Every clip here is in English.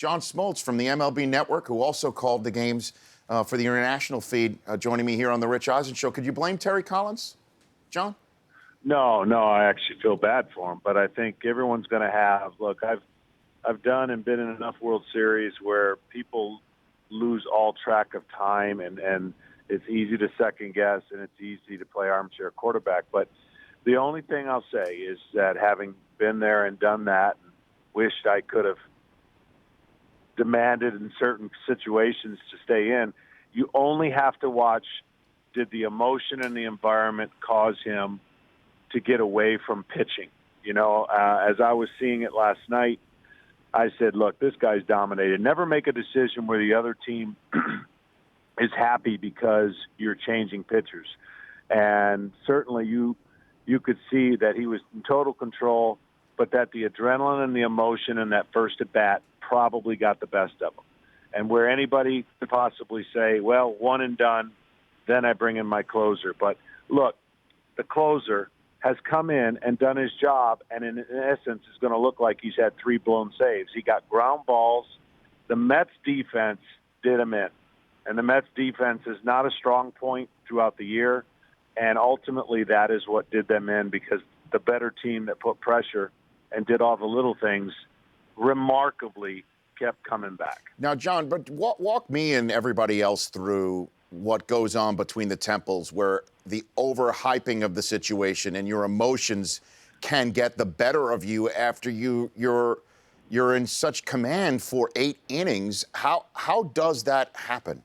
John Smoltz from the MLB Network, who also called the games for the international feed, joining me here on the Rich Eisen Show. Could you blame Terry Collins, John? No, I actually feel bad for him, but I think everyone's going to have. Look, I've done and been in enough World Series where people lose all track of time, and it's easy to second guess, and it's easy to play armchair quarterback. But the only thing I'll say is that having been there and done that, and wished I could have demanded in certain situations to stay in, you only have to watch, did the emotion and the environment cause him to get away from pitching? As I was seeing it last night, I said, look, this guy's dominated. Never make a decision where the other team is happy because you're changing pitchers. And certainly you could see that he was in total control, but that the adrenaline and the emotion in that first at-bat probably got the best of him. And where anybody could possibly say, well, one and done, then I bring in my closer. But look, the closer has come in and done his job, and in essence is going to look like he's had 3 blown saves. He got ground balls. The Mets defense did him in. And the Mets defense is not a strong point throughout the year, and ultimately that is what did them in, because the better team that put pressure and did all the little things remarkably kept coming back. Now, John, but walk me and everybody else through what goes on between the temples, where the overhyping of the situation and your emotions can get the better of you after you're in such command for 8 innings. How does that happen?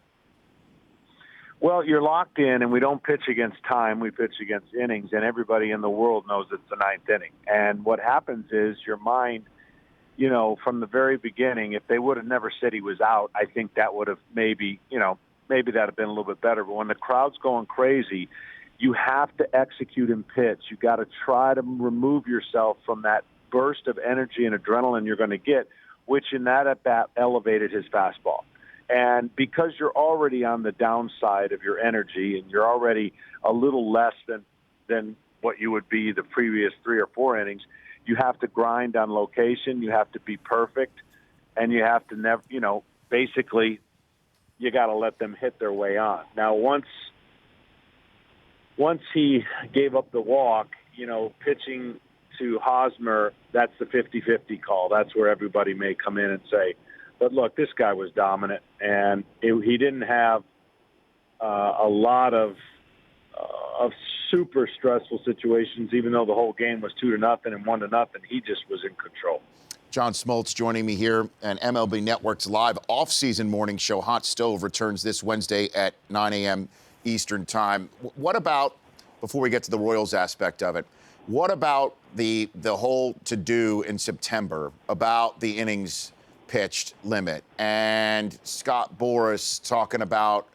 Well, you're locked in, and we don't pitch against time. We pitch against innings, and everybody in the world knows it's the 9th inning. And what happens is your mind, from the very beginning, if they would have never said he was out, I think that would have maybe that would have been a little bit better. But when the crowd's going crazy, you have to execute and pitch. You got to try to remove yourself from that burst of energy and adrenaline you're going to get, which in that at-bat elevated his fastball. And because you're already on the downside of your energy and you're already a little less than what you would be the previous 3 or 4 innings, you have to grind on location. You have to be perfect, and you have to never, basically you got to let them hit their way on. Now, once he gave up the walk, pitching to Hosmer, that's the 50-50 call. That's where everybody may come in and say, but look, this guy was dominant, and he didn't have a lot of super stressful situations, even though the whole game was 2-0 and 1-0. He just was in control. John Smoltz joining me here, and MLB Network's live off-season morning show, Hot Stove, returns this Wednesday at 9 a.m. Eastern Time. What about, before we get to the Royals aspect of it, what about the whole to-do in September about the innings pitched limit, and Scott Boras talking about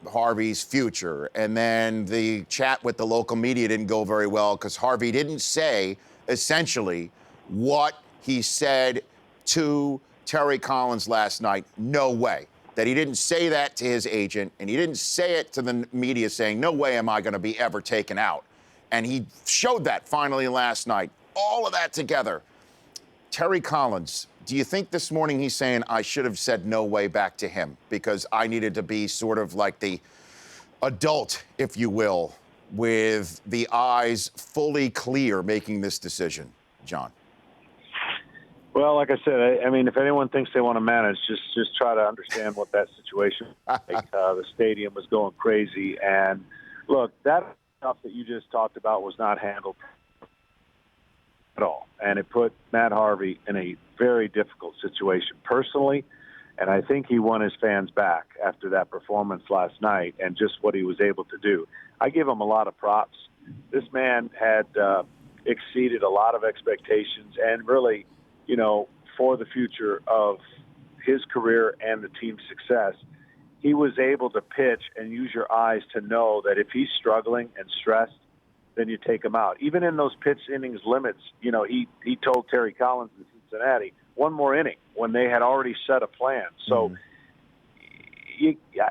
Harvey's future, and then the chat with the local media didn't go very well because Harvey didn't say essentially what he said to Terry Collins last night? No way. That he didn't say that to his agent, and he didn't say it to the media saying, no way am I going to be ever taken out. And he showed that finally last night. All of that together. Terry Collins, do you think this morning he's saying I should have said no way back to him because I needed to be sort of like the adult, if you will, with the eyes fully clear making this decision, John? Well, like I said, I mean, if anyone thinks they want to manage, just try to understand what that situation was like. The stadium was going crazy. And, look, that stuff that you just talked about was not handled at all. And it put Matt Harvey in a very difficult situation personally. And I think he won his fans back after that performance last night and just what he was able to do. I give him a lot of props. This man had exceeded a lot of expectations and really, for the future of his career and the team's success, he was able to pitch and use your eyes to know that if he's struggling and stressed, then you take him out. Even in those pitch innings limits, he told Terry Collins in Cincinnati, one more inning when they had already set a plan. So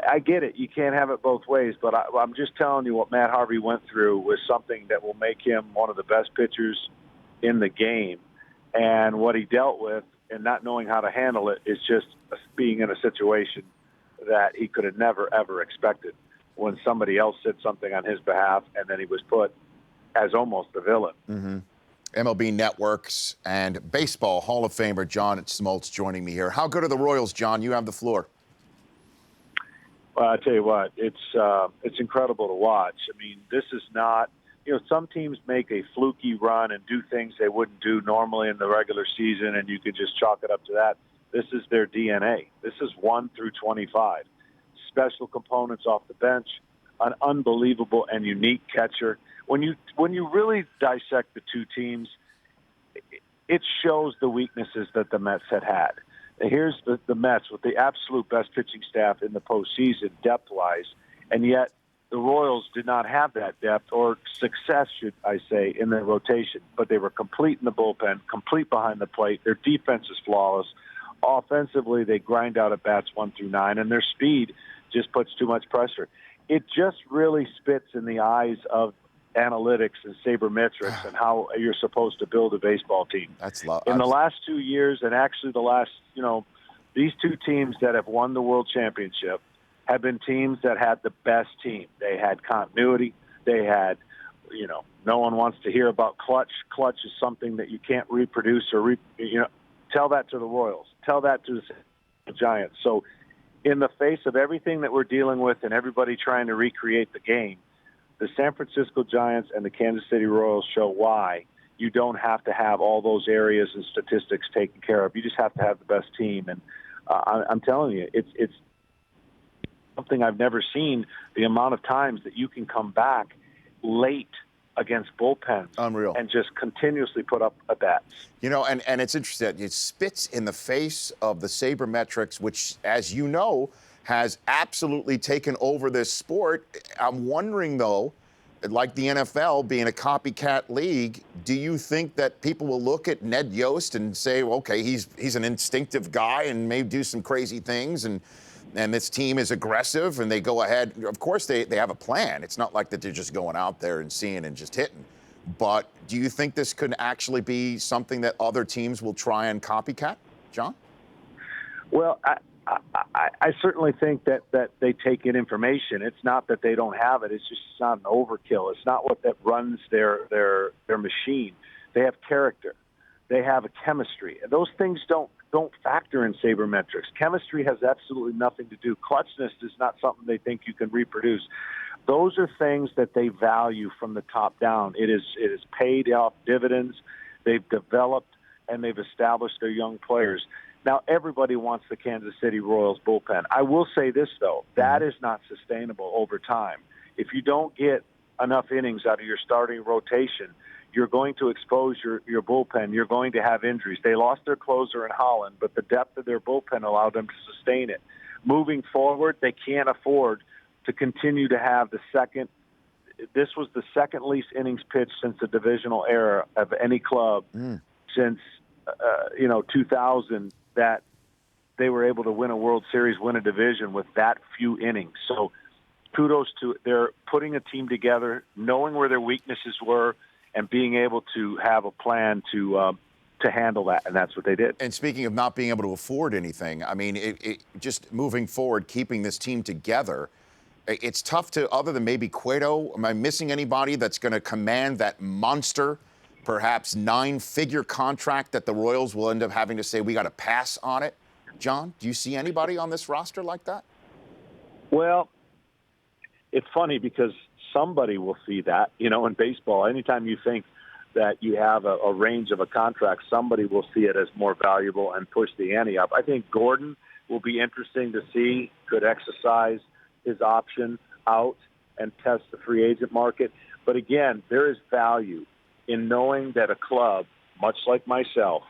I get it. You can't have it both ways, but I'm just telling you what Matt Harvey went through was something that will make him one of the best pitchers in the game. And what he dealt with and not knowing how to handle it is just being in a situation that he could have never, ever expected when somebody else said something on his behalf, and then he was put as almost a villain. Mm-hmm. MLB Networks and Baseball Hall of Famer John Smoltz joining me here. How good are the Royals, John? You have the floor. Well, I tell you what, it's incredible to watch. I mean, this is not, some teams make a fluky run and do things they wouldn't do normally in the regular season, and you could just chalk it up to that. This is their DNA. This is 1 through 25. Special components off the bench, an unbelievable and unique catcher. When you really dissect the two teams, it shows the weaknesses that the Mets had. Here's the Mets with the absolute best pitching staff in the postseason, depth-wise, and yet the Royals did not have that depth or success, should I say, in their rotation. But they were complete in the bullpen, complete behind the plate. Their defense is flawless. Offensively, they grind out at bats 1 through 9, and their speed just puts too much pressure. It just really spits in the eyes of analytics and sabermetrics and how you're supposed to build a baseball team. In the last 2 years, and actually the last, these two teams that have won the World Championship have been teams that had the best team. They had continuity. They had, no one wants to hear about clutch. Clutch is something that you can't reproduce or, tell that to the Royals. Tell that to the Giants. So in the face of everything that we're dealing with and everybody trying to recreate the game, the San Francisco Giants and the Kansas City Royals show why you don't have to have all those areas and statistics taken care of. You just have to have the best team. And I'm telling you, it's something I've never seen, the amount of times that you can come back late against bullpens. Unreal. And just continuously put up a bat. And it's interesting. It spits in the face of the sabermetrics, which, as you know, has absolutely taken over this sport. I'm wondering, though, like the NFL being a copycat league, do you think that people will look at Ned Yost and say, well, okay, he's an instinctive guy and may do some crazy things, and this team is aggressive and they go ahead? Of course, they have a plan. It's not like that they're just going out there and seeing and just hitting. But do you think this could actually be something that other teams will try and copycat, John? Well, I certainly think that they take in information. It's not that they don't have it. It's just not an overkill. It's not what that runs their machine. They have character. They have a chemistry. And those things don't factor in sabermetrics. Chemistry has absolutely nothing to do. Clutchness is not something they think you can reproduce. Those are things that they value from the top down. It is paid off dividends. They've developed and they've established their young players. Now, everybody wants the Kansas City Royals bullpen. I will say this, though. That is not sustainable over time. If you don't get enough innings out of your starting rotation, you're going to expose your bullpen. You're going to have injuries. They lost their closer in Holland, but the depth of their bullpen allowed them to sustain it. Moving forward, they can't afford to continue to have the second. This was the second least innings pitched since the divisional era of any club since 2000, that they were able to win a World Series, win a division with that few innings. So kudos to they're putting a team together, knowing where their weaknesses were, and being able to have a plan to handle that, and that's what they did. And speaking of not being able to afford anything, I mean, it just moving forward, keeping this team together, it's tough to, other than maybe Cueto, am I missing anybody that's going to command that monster, perhaps 9-figure contract that the Royals will end up having to say, we got to pass on it? John, do you see anybody on this roster like that? Well, it's funny because somebody will see that, in baseball. Anytime you think that you have a range of a contract, somebody will see it as more valuable and push the ante up. I think Gordon will be interesting to see, could exercise his option out and test the free agent market. But again, there is value in knowing that a club, much like myself,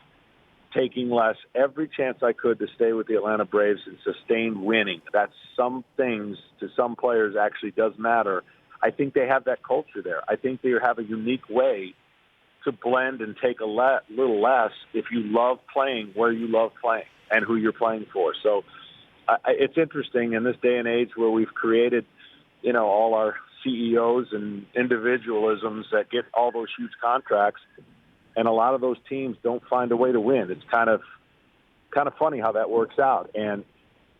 taking less every chance I could to stay with the Atlanta Braves and sustain winning. That's some things to some players actually does matter. I think they have that culture there. I think they have a unique way to blend and take a little less if you love playing where you love playing and who you're playing for. So it's interesting in this day and age where we've created, all our CEOs and individualisms that get all those huge contracts, and a lot of those teams don't find a way to win. It's kind of kind of funny how that works out. And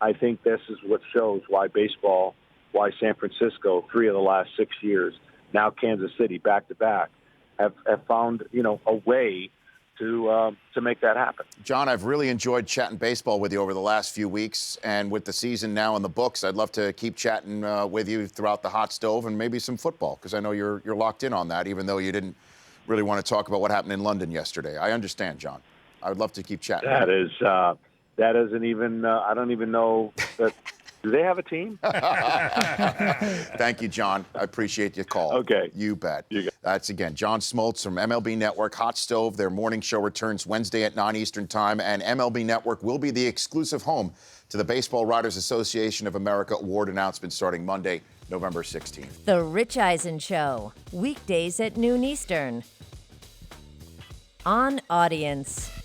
I think this is what shows why baseball, why San Francisco, 3 of the last 6 years, now Kansas City back-to-back, have found, a way to make that happen. John, I've really enjoyed chatting baseball with you over the last few weeks, and with the season now in the books, I'd love to keep chatting with you throughout the hot stove and maybe some football, because I know you're locked in on that, even though you didn't really want to talk about what happened in London yesterday. I understand, John. I would love to keep chatting. That isn't even. I don't even know that. Do they have a team? Thank you, John. I appreciate your call. Okay. You bet. That's, again, John Smoltz from MLB Network. Hot Stove, their morning show returns Wednesday at 9 Eastern Time, and MLB Network will be the exclusive home to the Baseball Writers Association of America award announcement starting Monday, November 16th. The Rich Eisen Show, weekdays at noon Eastern. On Audience.